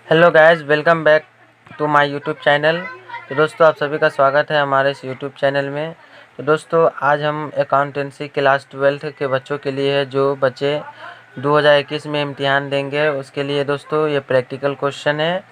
Hello guys, welcome back to my YouTube channel. तो दोस्तों, आप सभी का स्वागत है हमारे इस यूट्यूब चैनल में। तो दोस्तों, आज हम अकाउंटेंसी क्लास 12 के बच्चों के लिए है, जो बच्चे 2021 में इम्तिहान देंगे, उसके लिए दोस्तों ये प्रैक्टिकल क्वेश्चन है।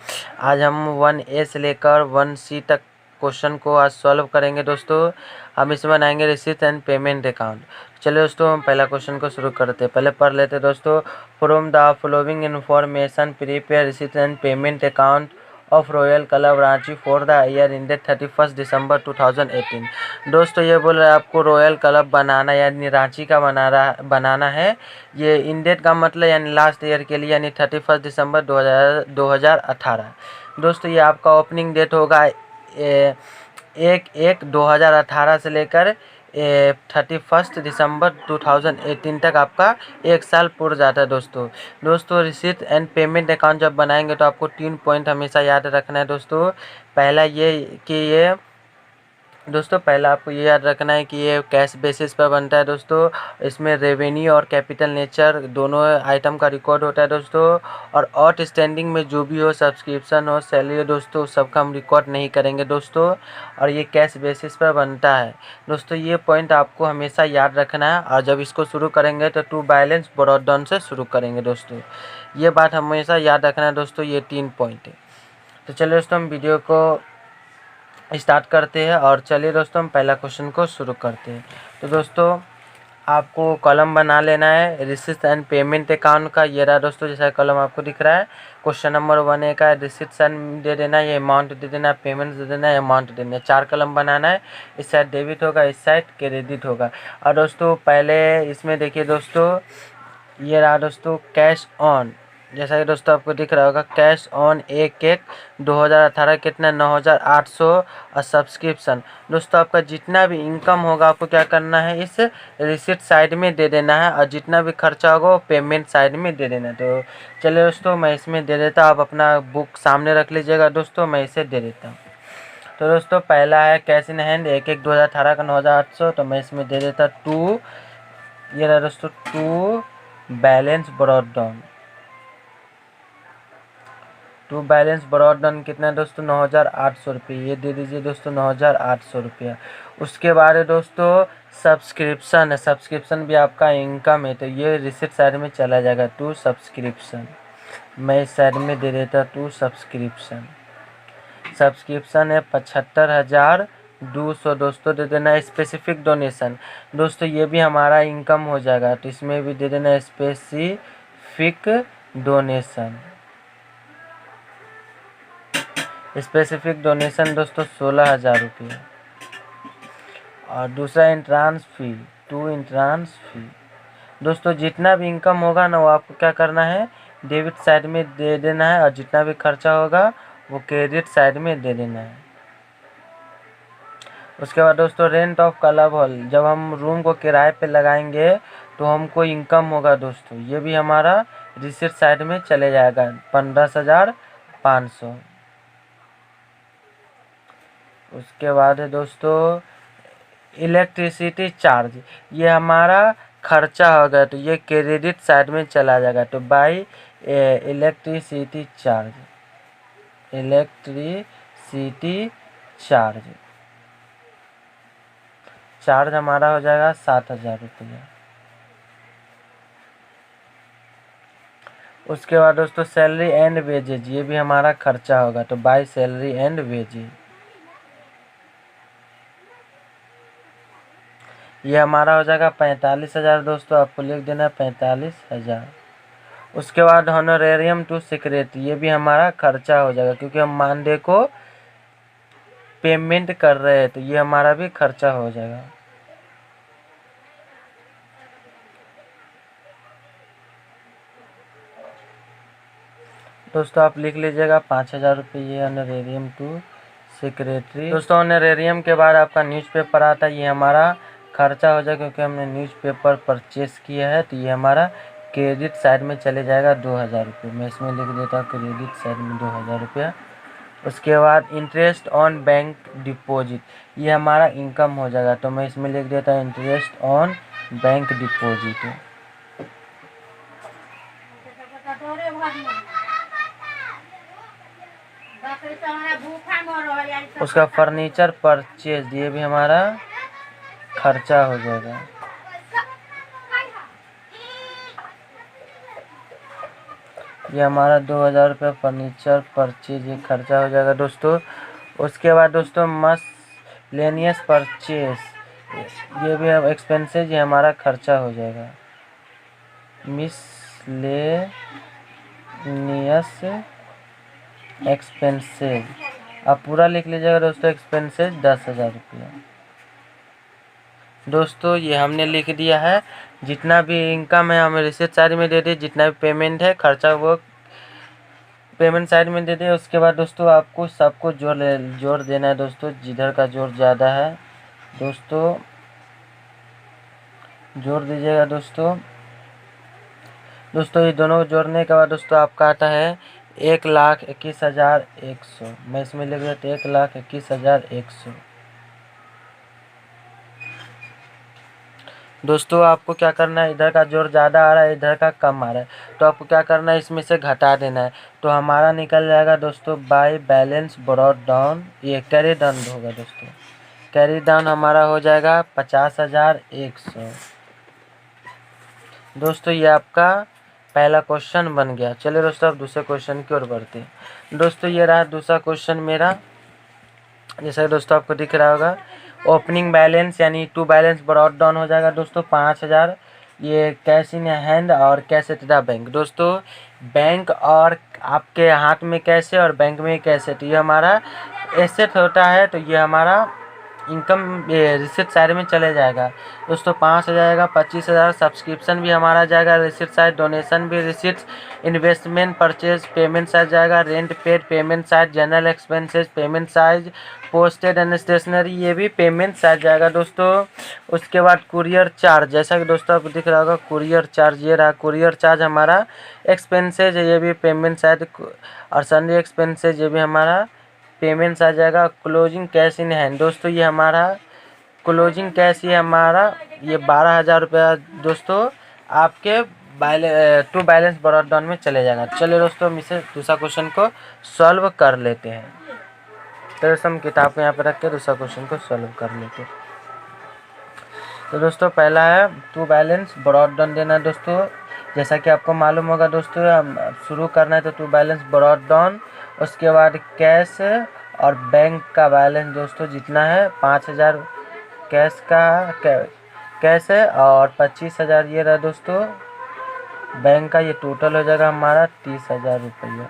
आज हम 1A से लेकर 1C तक क्वेश्चन को आज सॉल्व करेंगे। दोस्तों, हम इसमें बनाएंगे रिसीट एंड पेमेंट अकाउंट। चलिए दोस्तों, हम पहला क्वेश्चन को शुरू करते हैं। पहले पढ़ लेते हैं दोस्तों। From the following information prepare receipt and payment account of royal club Ranchi for the year ended 31 दिसंबर 2018। दोस्तों, ये बोल रहा है आपको रॉयल क्लब बनाना, यानी रांची का बनाना है। ये इंडेड का मतलब यानी लास्ट ईयर के लिए, यानी 31 दिसंबर 2018। दोस्तों, ये आपका ओपनिंग डेट होगा 1/1/2018 से लेकर 31 दिसंबर 2018 तक आपका एक साल पूरा जाता है। दोस्तों रिसीट एंड पेमेंट अकाउंट जब बनाएंगे तो आपको 3 पॉइंट हमेशा याद रखना है। दोस्तों, पहला ये कि ये दोस्तों पहला आपको ये याद रखना है कि ये कैश बेसिस पर बनता है। दोस्तों, इसमें रेवेन्यू और कैपिटल नेचर दोनों आइटम का रिकॉर्ड होता है। दोस्तों, और आउटस्टैंडिंग में जो भी हो, सब्सक्रिप्शन हो, सैलरी हो, दोस्तों सबका हम रिकॉर्ड नहीं करेंगे। दोस्तों, और ये कैश बेसिस पर बनता है। दोस्तों, ये पॉइंट आपको हमेशा याद रखना है, और जब इसको शुरू करेंगे तो टू बैलेंस ब्रॉट डाउन से शुरू करेंगे। दोस्तों, ये बात हमेशा याद रखना है। दोस्तों, ये 3 पॉइंट है। तो चलिए दोस्तों, हम वीडियो को स्टार्ट करते हैं, और चलिए दोस्तों हम पहला क्वेश्चन को शुरू करते हैं। तो दोस्तों, आपको कॉलम बना लेना है रिसीट एंड पेमेंट अकाउंट का। ये रहा दोस्तों, जैसा कॉलम आपको दिख रहा है। क्वेश्चन नंबर 1A का रिसीट्स एंड दे देना है, ये अमाउंट दे देना है, पेमेंट दे देना है, अमाउंट दे देना है। 4 कॉलम बनाना है। इस साइड डेबिट होगा, इस साइड क्रेडिट होगा। और दोस्तों पहले इसमें देखिए दोस्तों, ये रहा दोस्तों कैश ऑन। जैसा कि दोस्तों आपको दिख रहा होगा, कैश ऑन 1/1/2018 कितना 9,800। और सब्सक्रिप्शन दोस्तों, आपका जितना भी इनकम होगा आपको क्या करना है, इस रिसिप्ट साइड में दे देना है, और जितना भी खर्चा होगा वो पेमेंट साइड में दे देना है। तो चलिए दोस्तों, मैं इसमें दे देता हूँ। आप अपना बुक सामने रख लीजिएगा दोस्तों, मैं इसे दे देता हूँ। तो दोस्तों पहला है कैश इन हैंड 1/1/2018 का 9,800। तो मैं इसमें दे देता 2। ये रहा दोस्तों 2 balance brought down. 2 balance brought down कितना है दोस्तों, 9,800 रुपये। ये दे दीजिए दोस्तों 9,800 रुपया। उसके बाद है दोस्तों सब्सक्रिप्शन है। सब्सक्रिप्शन भी आपका इनकम है, तो ये रिसिप्ट साइड में चला जाएगा। 2 सब्सक्रिप्शन मैं इस साइड में दे देता 2 सब्सक्रिप्शन। सब्सक्रिप्शन है 75,200। दोस्तों दे देना स्पेसिफिक डोनेशन। दोस्तों ये भी हमारा इनकम हो जाएगा, तो इसमें भी दे देना स्पेसिफिक डोनेशन। स्पेसिफिक डोनेशन दोस्तों 16,000 रुपये। और दूसरा इंट्रांस फी, 2 इंट्रांस फी। दोस्तों जितना भी इनकम होगा ना, वो आपको क्या करना है, डेबिट साइड में दे देना है, और जितना भी खर्चा होगा वो क्रेडिट साइड में दे देना है। उसके बाद दोस्तों रेंट ऑफ क्लब हॉल, जब हम रूम को किराए पे लगाएंगे तो हमको इनकम होगा। दोस्तों ये भी हमारा रिसिप्ट साइड में चले जाएगा, 15,500। उसके बाद है दोस्तों इलेक्ट्रिसिटी चार्ज, ये हमारा खर्चा होगा, तो ये क्रेडिट साइड में चला जाएगा। तो by electricity charge, electricity charge हमारा हो जाएगा 7,000 रुपये। उसके बाद दोस्तों सैलरी एंड वेजेज, ये भी हमारा खर्चा होगा, तो बाई सैलरी एंड वेजेज, ये हमारा हो जाएगा 45,000। दोस्तों आपको लिख देना 45,000। उसके बाद हॉनोरेरियम टू सेक्रेटरी, ये भी हमारा खर्चा हो जाएगा, क्योंकि हम मानदे को पेमेंट कर रहे हैं, तो ये हमारा भी खर्चा हो जाएगा। दोस्तों आप लिख लीजिएगा 5,000 रुपये, ये ऑनरेरियम टू सेक्रेटरी। दोस्तों ऑनरेरियम के बाद आपका न्यूज़पेपर आता है, ये हमारा खर्चा हो जाएगा, क्योंकि हमने न्यूज़पेपर परचेस किया है, तो ये हमारा क्रेडिट साइड में चले जाएगा 2,000 रुपये। मैं इसमें लिख देता हूँ क्रेडिट साइड में 2,000 रुपया। उसके बाद इंटरेस्ट ऑन बैंक डिपॉजिट, ये हमारा इनकम हो जाएगा, तो मैं इसमें लिख देता हूँ इंटरेस्ट ऑन बैंक डिपॉजिट। उसका फर्नीचर परचेज ये भी हमारा खर्चा हो जाएगा। ये हमारा 2000 रुपये फर्नीचर परचेज ये खर्चा हो जाएगा दोस्तों। उसके बाद दोस्तों मसलेनियस परचेज ये भी एक्सपेंसेज ये हमारा खर्चा हो जाएगा। मिसलेनियस एक्सपेंसेज अब पूरा लिख लीजिएगा दोस्तों। एक्सपेंसेज 10,000 रुपया। दोस्तों ये हमने लिख दिया है। जितना भी इनकम है हमें रिसीट साइड में दे दी, जितना भी पेमेंट है खर्चा वो पेमेंट साइड में दे दिए। उसके बाद दोस्तों आपको सबको जोड़ देना है दोस्तों। जिधर का जोड़ ज़्यादा है दोस्तों जोड़ दीजिएगा दोस्तों। दोस्तों ये दोनों को जोड़ने के बाद दोस्तों आपका आता है 1,21,100। मैं इसमें लिख देता 1,21,100। दोस्तों आपको क्या करना है, इधर का जोड़ ज़्यादा आ रहा है इधर का कम आ रहा है, तो आपको क्या करना है इसमें से घटा देना है। तो हमारा निकल जाएगा दोस्तों बाय बैलेंस ब्रॉट डाउन। ये कैरी डाउन होगा दोस्तों। कैरी डाउन हमारा हो जाएगा 50,100। दोस्तों ये आपका पहला क्वेश्चन बन गया। चलिए दोस्तों अब दूसरे क्वेश्चन की ओर बढ़ते हैं। दोस्तों ये रहा दूसरा क्वेश्चन मेरा। जैसा दोस्तों आपको दिख रहा होगा ओपनिंग बैलेंस यानी टू बैलेंस ब्रॉट डाउन हो जाएगा दोस्तों 5,000। ये कैश इन हैंड और कैश एट द बैंक। दोस्तों बैंक और आपके हाथ में कैश है और बैंक में कैश है, तो ये हमारा एसेट होता है, तो ये हमारा इनकम रिसिप्ट साइड में चले जाएगा दोस्तों। 5,000 जाएगा, 25,000 सब्सक्रिप्शन भी हमारा जाएगा रिसिप्ट साइड, डोनेशन भी receipt, investment purchase payment side जाएगा, rent paid payment side, general expenses payment size, postage and stationery ये भी पेमेंट साइड जाएगा दोस्तों। उसके बाद कुरियर चार्ज, जैसा कि दोस्तों आपको दिख रहा होगा कुरियर चार्ज ये रहा। कुरियर चार्ज हमारा एक्सपेंसेज है, ये भी पेमेंट साइड, और सन्डे एक्सपेंसेज ये भी हमारा पेमेंट्स आ जाएगा। क्लोजिंग कैश इन हैंड दोस्तों ये हमारा क्लोजिंग कैश ये हमारा ये 12,000 रुपया दोस्तों आपके टू बैलेंस ब्रॉट डाउन में चले जाएगा। चलिए दोस्तों हम इसे दूसरा क्वेश्चन को सॉल्व कर लेते हैं। तो दोस्तों हम किताब को यहाँ पर रख के दूसरा क्वेश्चन को सॉल्व कर लेते हैं। तो दोस्तों पहला है टू बैलेंस ब्रॉट डाउन देना है दोस्तों। जैसा कि आपको मालूम होगा दोस्तों हम शुरू करना है तो टू बैलेंस ब्रॉट डाउन। उसके बाद कैश और बैंक का बैलेंस दोस्तों जितना है 5,000 कैश कैश है और 25,000 ये रहा दोस्तों बैंक का। ये टोटल हो जाएगा हमारा 30,000 रुपया।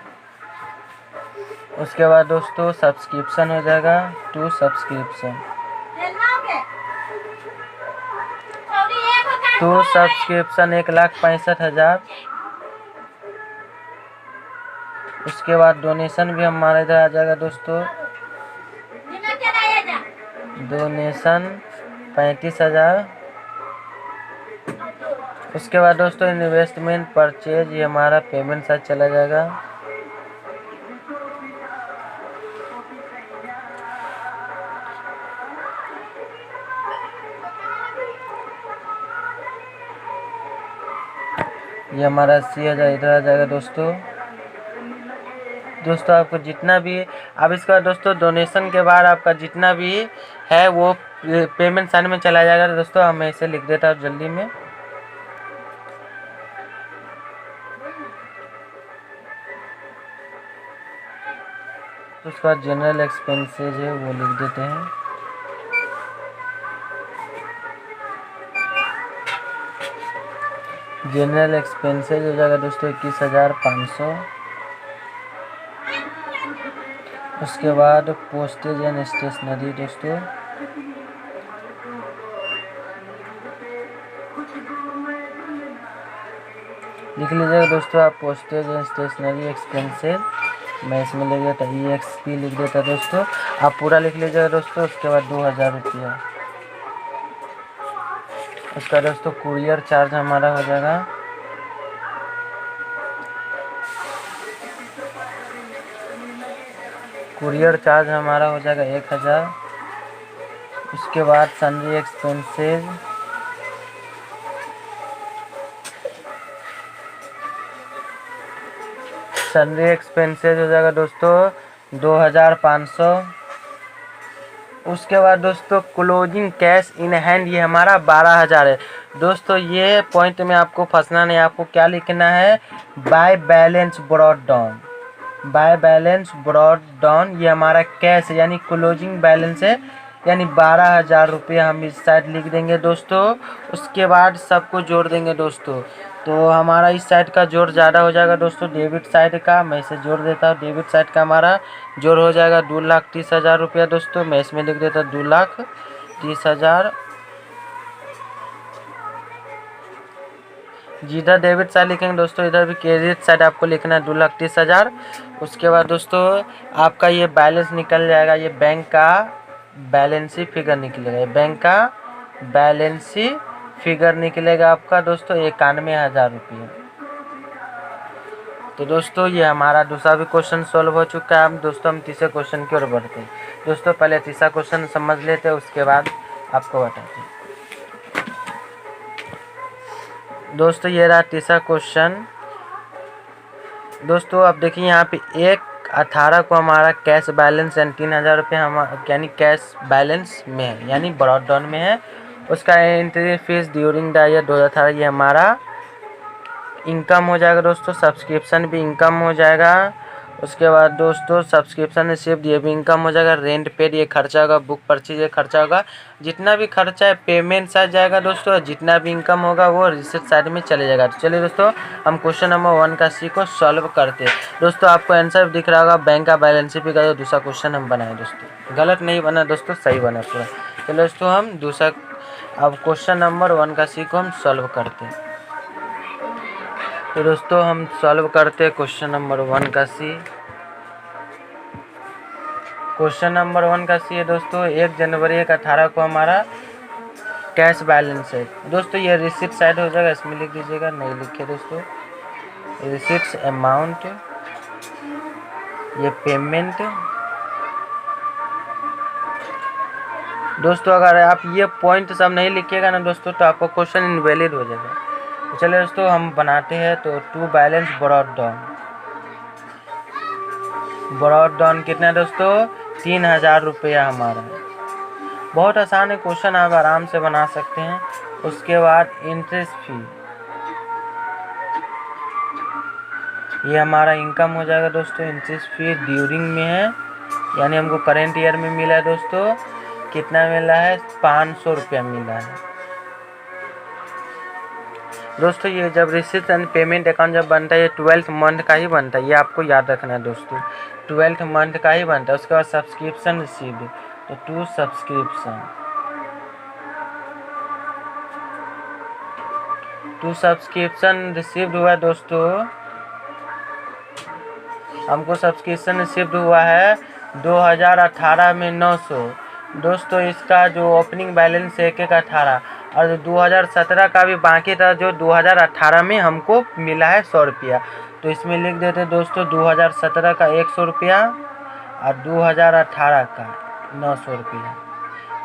उसके बाद दोस्तों सब्सक्रिप्शन हो जाएगा टू सब्सक्रिप्शन 1,65,000। उसके बाद डोनेशन भी हमारे इधर आ जाएगा दोस्तों। डोनेशन 35,000। उसके बाद दोस्तों इन्वेस्टमेंट परचेज ये हमारा पेमेंट साथ चला जाएगा। ये हमारा 80,000 इधर आ जाएगा दोस्तों। दोस्तों आपको जितना भी अब इसका दोस्तों डोनेशन के बाद आपका जितना भी है वो पेमेंट साइड में चला जाएगा। दोस्तों मैं इसे लिख देता हूँ जल्दी में। उसके बाद जनरल एक्सपेंसेज है वो लिख देते हैं। जनरल एक्सपेंसेज हो जाएगा दोस्तों 21,500। उसके बाद पोस्टेज एंड स्टेशनरी दोस्तों लिख लीजिएगा दोस्तों आप पोस्टेज एंड स्टेशनरी एक्सपेंसेज। मैं इसमें लिख देता EXP लिख देता दोस्तों। आप पूरा लिख लीजिएगा दोस्तों। उसके बाद 2,000 रुपया। उसका दोस्तों कुरियर चार्ज हमारा हो जाएगा कुरियर चार्ज हमारा हो जाएगा 1,000। उसके बाद सन्ड्री एक्सपेंसेज हो जाएगा दोस्तों 2500। उसके बाद दोस्तों क्लोजिंग कैश इन हैंड ये हमारा 12000 है। दोस्तों ये पॉइंट में आपको फंसना नहीं, आपको क्या लिखना है, by balance brought down. By balance brought down ये हमारा कैश यानी क्लोजिंग बैलेंस है, यानी 12000 रुपये हम इस साइड लिख देंगे दोस्तों। उसके बाद सबको जोड़ देंगे दोस्तों, तो हमारा इस साइड का जोड़ ज़्यादा हो जाएगा दोस्तों। डेबिट साइड का मैं इसे जोड़ देता हूँ, डेबिट साइड का हमारा जोड़ हो जाएगा 2,30,000 रुपया दोस्तों। मैं इसमें लिख देता हूँ 2,30,000। जिधर डेबिट साइड लिखेंगे दोस्तों, इधर भी क्रेडिट साइड आपको लिखना है 2,30,000। उसके बाद दोस्तों आपका ये बैलेंस निकल जाएगा, ये बैंक का बैलेंसी फिगर निकलेगा, बैंक का बैलेंसी फिगर निकलेगा आपका दोस्तों 91,000 रुपये। तो दोस्तों ये हमारा दूसरा भी क्वेश्चन सॉल्व हो चुका है। हम दोस्तों हम तीसरे क्वेश्चन की ओर बढ़ते हैं दोस्तों। पहले तीसरा क्वेश्चन समझ लेते हैं, उसके बाद आपको बताते हैं दोस्तों। ये रहा तीसरा क्वेश्चन दोस्तों। अब देखिए यहाँ पे 1/18 को हमारा कैश बैलेंस यानी 3,000 रुपये हम यानी कैश बैलेंस में है, यानी ब्रॉट डाउन में है। उसका entry fees during the year 2018 ये हमारा इनकम हो जाएगा दोस्तों। सब्सक्रिप्शन भी इनकम हो जाएगा। उसके बाद दोस्तों सब्सक्रिप्शन रिसिप्ट ये भी इनकम हो जाएगा। रेंट पेड ये खर्चा होगा। बुक परचेज ये खर्चा होगा। जितना भी खर्चा है पेमेंट साइड जाएगा दोस्तों, जितना भी इनकम होगा वो रिसिप्ट साइड में चले जाएगा। तो चलिए दोस्तों हम क्वेश्चन नंबर 1 का सी को सॉल्व करते हैं दोस्तों। आपको आंसर दिख रहा होगा, बैंक का बैलेंस भी कर दूसरा क्वेश्चन हम बनाए दोस्तों। गलत नहीं बना दोस्तों, सही बना पूरा। चलो दोस्तों हम दूसरा अब क्वेश्चन नंबर 1 का सी को हम सॉल्व करते हैं। तो दोस्तों हम सॉल्व करते हैं क्वेश्चन नंबर 1 का सी। क्वेश्चन नंबर 1 का सी है दोस्तों, 1 जनवरी 2018 को हमारा कैश बैलेंस है दोस्तों। ये रिसिप्ट साइड हो जाएगा, इसमें लिख दीजिएगा, नहीं लिखे दोस्तों। रिसिप्ट अमाउंट ये पेमेंट दोस्तों। अगर आप ये पॉइंट सब नहीं लिखिएगा ना दोस्तों तो आपका क्वेश्चन इनवैलिड हो जाएगा। तो चलिए दोस्तों हम बनाते हैं। तो to balance brought down, brought down कितना है दोस्तों, 3,000 रुपया हमारा। बहुत आसान है क्वेश्चन, आप आराम से बना सकते हैं। उसके बाद इंटरेस्ट फी ये हमारा इनकम हो जाएगा दोस्तों। इंटरेस्ट फी ड्यूरिंग में है, यानी हमको करेंट ईयर में मिला है दोस्तों। कितना मिला है, 500 रुपया मिला है दोस्तों। ये जब रिसिप्ट एंड पेमेंट अकाउंट जब बनता है ये 12th मंथ का ही बनता है, ये आपको याद रखना है दोस्तों। 12th मंथ का ही बनता है। उसके बाद सब्सक्रिप्शन रिसीव्ड, तो टू सब्सक्रिप्शन रिसीव्ड हुआ है दोस्तों। हमको सब्सक्रिप्शन रिसीव्ड हुआ है 2018 में 900 दोस्तों। इसका जो ओपनिंग बैलेंस है 1/18 और जो 2017 का भी बाकी था, जो 2018 में हमको मिला है 100 रुपया। तो इसमें लिख देते दोस्तों 2017 का 100 रुपया और 2018 का 900 रुपया।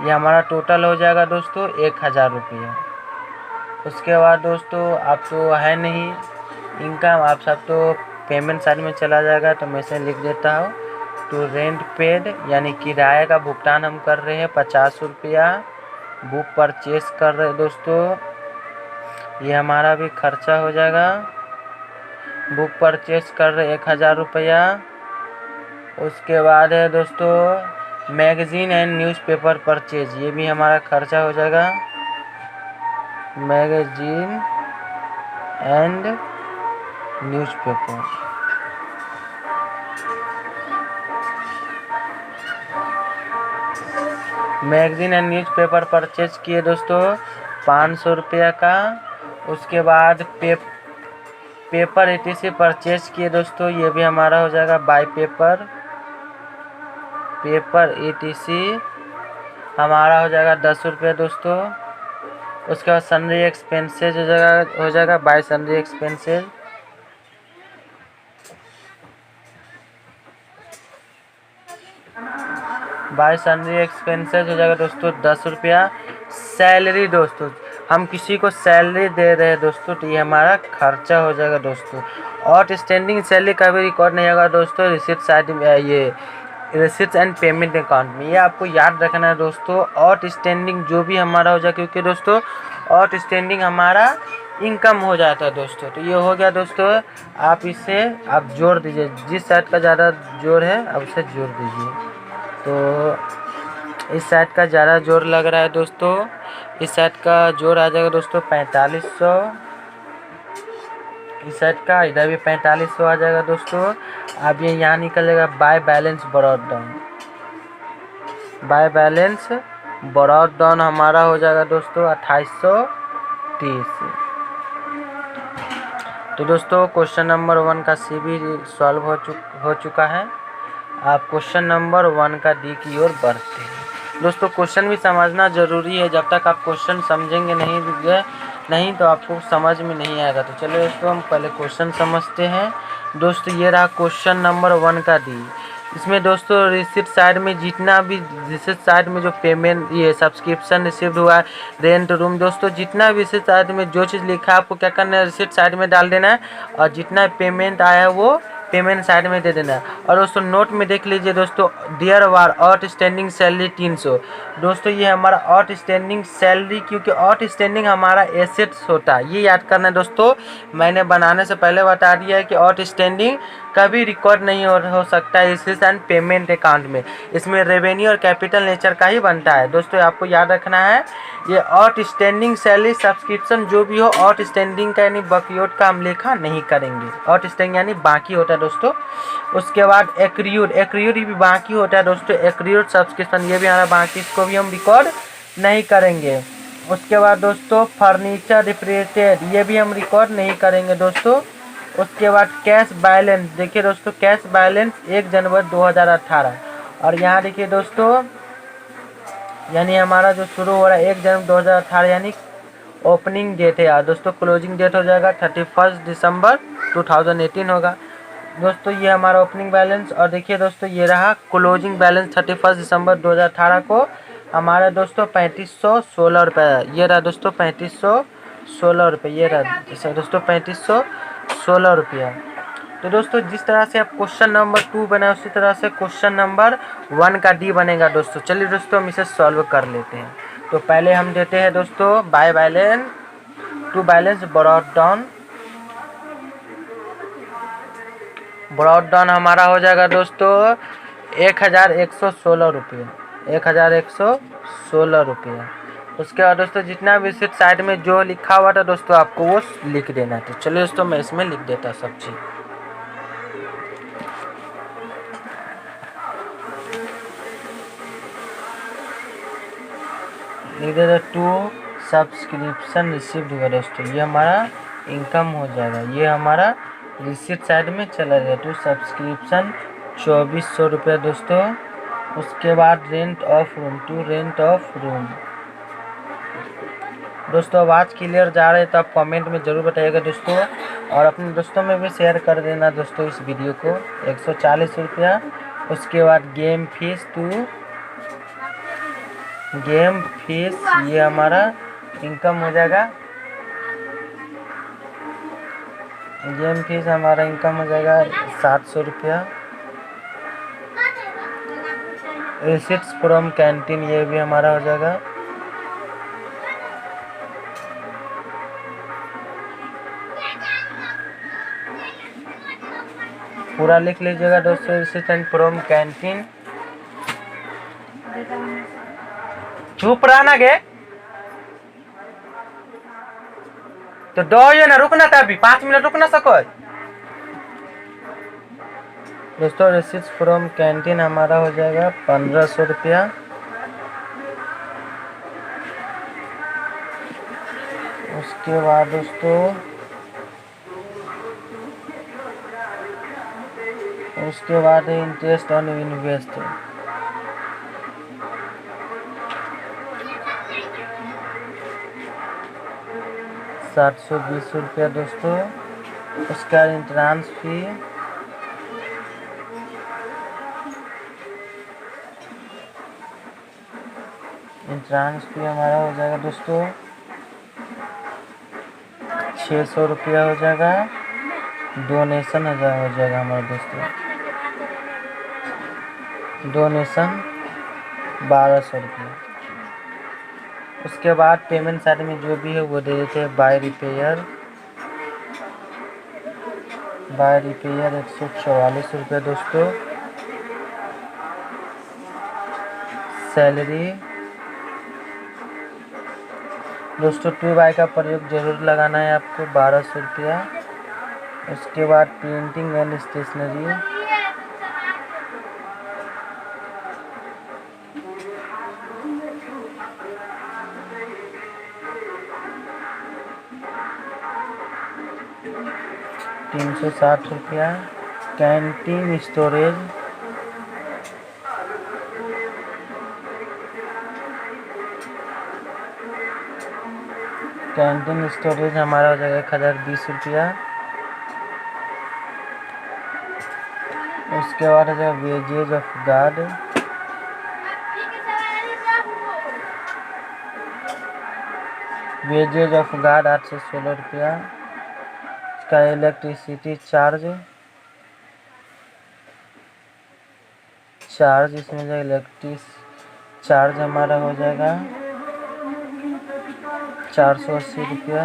ये हमारा टोटल हो जाएगा दोस्तों 1,000 रुपया। उसके बाद दोस्तों आप तो है नहीं इनकम, आप सब तो पेमेंट साइड में चला जाएगा। तो मैं इसे लिख देता हूँ टू रेंट पेड, यानी किराए का भुगतान हम कर रहे हैं 50 रुपया। बुक परचेज कर रहे हैं दोस्तों, ये हमारा भी खर्चा हो जाएगा। बुक परचेज कर रहे 1,000 रुपया। उसके बाद है दोस्तों मैगजीन एंड न्यूज़पेपर परचेज, ये भी हमारा खर्चा हो जाएगा। Magazine and newspaper, magazine and newspaper purchase किए दोस्तों 500 रुपया का। उसके बाद पेपर ETC परचेज किए दोस्तों, ये भी हमारा हो जाएगा बाय पेपर ETC हमारा हो जाएगा 10 रुपये दोस्तों। उसके बाद सन्ड्री एक्सपेंसेज हो जाएगा bye sundry expenses, bye sundry expenses हो जाएगा दोस्तों 10 रुपया। सैलरी दोस्तों हम किसी को सैलरी दे रहे हैं दोस्तों, तो ये हमारा खर्चा हो जाएगा दोस्तों। आउटस्टैंडिंग सैलरी का भी रिकॉर्ड नहीं होगा दोस्तों रिसिप्ट साइड में, ये रिसिप्ट एंड पेमेंट अकाउंट में। ये आपको याद रखना है दोस्तों। आउटस्टैंडिंग जो भी हमारा हो जाए, क्योंकि दोस्तों आउटस्टैंडिंग हमारा इनकम हो जाता है दोस्तों। तो ये हो गया दोस्तों। आप इसे आप जोड़ दीजिए, जिस साइड का ज़्यादा जोड़ है आप उसे जोड़ दीजिए। तो इस साइड का ज़्यादा जोड़ लग रहा है दोस्तों, इस साइड का जोड़ आ जाएगा दोस्तों 4500, इस साइड का इधर भी 4500 आ जाएगा दोस्तों। अब ये यहाँ निकलेगा by balance brought down, by balance brought down हमारा हो जाएगा दोस्तों 2830। तो दोस्तों क्वेश्चन नंबर 1 का सी भी सॉल्व हो चुका है। आप क्वेश्चन नंबर 1 का डी की ओर बढ़ते हैं दोस्तों। क्वेश्चन भी समझना ज़रूरी है, जब तक आप क्वेश्चन समझेंगे नहीं तो आपको समझ में नहीं आएगा। तो चलिए दोस्तों हम पहले क्वेश्चन समझते हैं दोस्तों। ये रहा क्वेश्चन नंबर 1 का डी। इसमें दोस्तों रिसिप्ट साइड में जितना भी रिसिप्ट साइड में जो पेमेंट ये सब्सक्रिप्शन रिसीव्ड हुआ है, रेंट रूम दोस्तों, जितना भी रिसिप्ट साइड में जो चीज़ लिखा है आपको क्या करना है, रिसिप्ट साइड में डाल देना है, और जितना पेमेंट आया है वो पेमेंट साइड में दे देना है। और दोस्तों नोट में देख लीजिए दोस्तों, डियर वार आउटस्टैंडिंग सैलरी 300 दोस्तों, ये हमारा आउटस्टैंडिंग सैलरी, क्योंकि आउटस्टैंडिंग हमारा एसेट्स होता है, ये याद करना है दोस्तों। मैंने बनाने से पहले बता दिया है कि आउटस्टैंडिंग कभी रिकॉर्ड नहीं हो सकता है रिसीट्स एंड पेमेंट अकाउंट में। इसमें रेवेन्यू और कैपिटल नेचर का ही बनता है दोस्तों, आपको याद रखना है। ये आउटस्टैंडिंग सैलरी सब्सक्रिप्शन जो भी हो, आउटस्टैंडिंग का यानी बकियोट का हम लेखा नहीं करेंगे। आउटस्टैंडिंग यानी बाकी होता है दोस्तों। उसके बाद एक्रियूड भी बाकी होता है दोस्तों। एक्रियूड सब्सक्रिप्शन ये भी हमारा बाकी, इसको भी हम रिकॉर्ड नहीं करेंगे। उसके बाद दोस्तों फर्नीचर डिप्रिसिएटेड ये भी हम रिकॉर्ड नहीं करेंगे दोस्तों। उसके बाद कैश बैलेंस, देखिए दोस्तों कैश बैलेंस 1 जनवरी 2018, और यहाँ देखिए दोस्तों यानी हमारा जो शुरू हो रहा है 1 जनवरी 2018 यानी ओपनिंग डेट है यार दोस्तों। क्लोजिंग डेट हो जाएगा 31 दिसंबर 2018 होगा दोस्तों, ये हमारा ओपनिंग बैलेंस। और देखिए दोस्तों ये रहा क्लोजिंग बैलेंस 31 दिसंबर 2018 को हमारा दोस्तों 3516 रुपये, ये रहा दोस्तों 3516 रुपये, ये रहा दोस्तों 3516 रुपया। तो दोस्तों जिस तरह से आप क्वेश्चन नंबर 2 बनाए उसी तरह से क्वेश्चन नंबर 1 का डी बनेगा दोस्तों। चलिए दोस्तों हम इसे सॉल्व कर लेते हैं। तो पहले हम देते हैं दोस्तों by balance to balance brought down हमारा हो जाएगा दोस्तों 1116 रुपये, 1116 रुपया। उसके बाद दोस्तों जितना भी रिसिप्ट साइड में जो लिखा हुआ था दोस्तों आपको वो लिख देना है। तो चलिए दोस्तों मैं इसमें लिख देता सब चीज़। लिख देता 2 सब्सक्रिप्शन रिसिप्ट हुआ दोस्तों, ये हमारा इनकम हो जाएगा, ये हमारा रिसिप्ट साइड में चला गया। 2 सब्सक्रिप्शन 2400 रुपये दोस्तों। उसके बाद rent of room, 2 rent of room दोस्तों। आवाज़ क्लियर जा रहे है तो आप कमेंट में ज़रूर बताइएगा दोस्तों, और अपने दोस्तों में भी शेयर कर देना दोस्तों इस वीडियो को। 140 रुपया। उसके बाद गेम फीस 2 गेम फीस, ये हमारा इनकम हो जाएगा। गेम फीस हमारा इनकम हो जाएगा 700 रुपया। रिसिप्ट्स फ्रॉम कैंटीन ये भी हमारा हो जाएगा। पूरा लिख लीजिएगा दोस्तों, रिसिप्ट फ्रॉम कैंटीन। चुप रहना गे, तो दो ये ना रुकना था, अभी 5 मिनट रुक ना सको दोस्तों। रिसिप्ट फ्रॉम कैंटीन हमारा हो जाएगा 1500 रुपया। उसके बाद दोस्तों उसके बाद इंटरेस्ट ऑन इन्वेस्ट 720 रुपया दोस्तों। उसका इंट्रांस फी हमारा हो जाएगा दोस्तों 600 रुपया हो जाएगा। डोनेशन 1000 हो जाएगा हमारे दोस्तों। डोनेशन 1200 रुपया। उसके बाद पेमेंट साइड में जो भी है वो दे देते हैं। बाय रिपेयर 144 रुपये दोस्तों। सैलरी दोस्तों 2 बाय का प्रयोग जरूर लगाना है आपको, 1200 रुपया। उसके बाद प्रिंटिंग एंड स्टेशनरी 360 रुपया। कैंटीन स्टोरेज हमारा हो जाएगा 1020 रुपया। उसके बाद हो जाएगा वेजेज ऑफ गार्ड 816 रुपया। इसका इलेक्ट्रिसिटी चार्ज इसमें जो इलेक्ट्रिक चार्ज हमारा हो जाएगा 480 रुपया।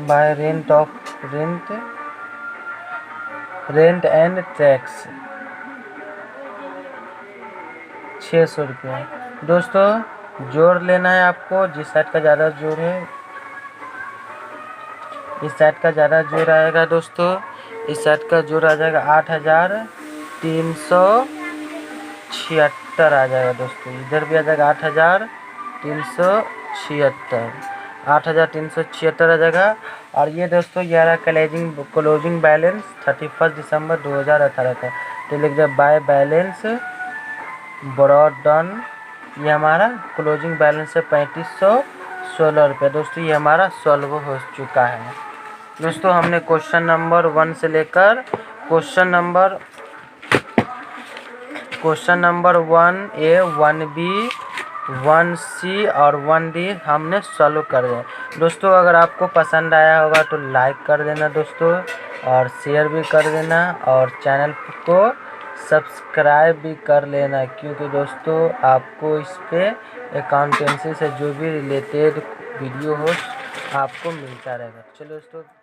बाय रेंट एंड टैक्स 600 रुपया। दोस्तों जोड़ लेना है आपको, जिस साइड का ज़्यादा जोड़ है इस साइड का ज़्यादा जोड़ आएगा दोस्तों। इस साइड का जोड़ आ जाएगा 8376 आ जाएगा दोस्तों। इधर भी आ जाएगा 8376 आ जाएगा। और ये दोस्तों ये रहा क्लोजिंग बैलेंस 31 दिसंबर 2018 का। तो लिख दिया बाय बैलेंस ब्रॉड डन। ये हमारा क्लोजिंग बैलेंस है 3516 रुपये। दोस्तों ये हमारा सॉल्व हो चुका है। दोस्तों हमने क्वेश्चन नंबर 1 से लेकर question number 1A 1B 1C और 1D हमने सॉल्व कर दिया। दोस्तों अगर आपको पसंद आया होगा तो लाइक कर देना दोस्तों, और शेयर भी कर देना, और चैनल को सब्सक्राइब भी कर लेना, क्योंकि दोस्तों आपको इस पे अकाउंटेंसी से जो भी रिलेटेड वीडियो हो आपको मिलता रहेगा। चलो दोस्तों।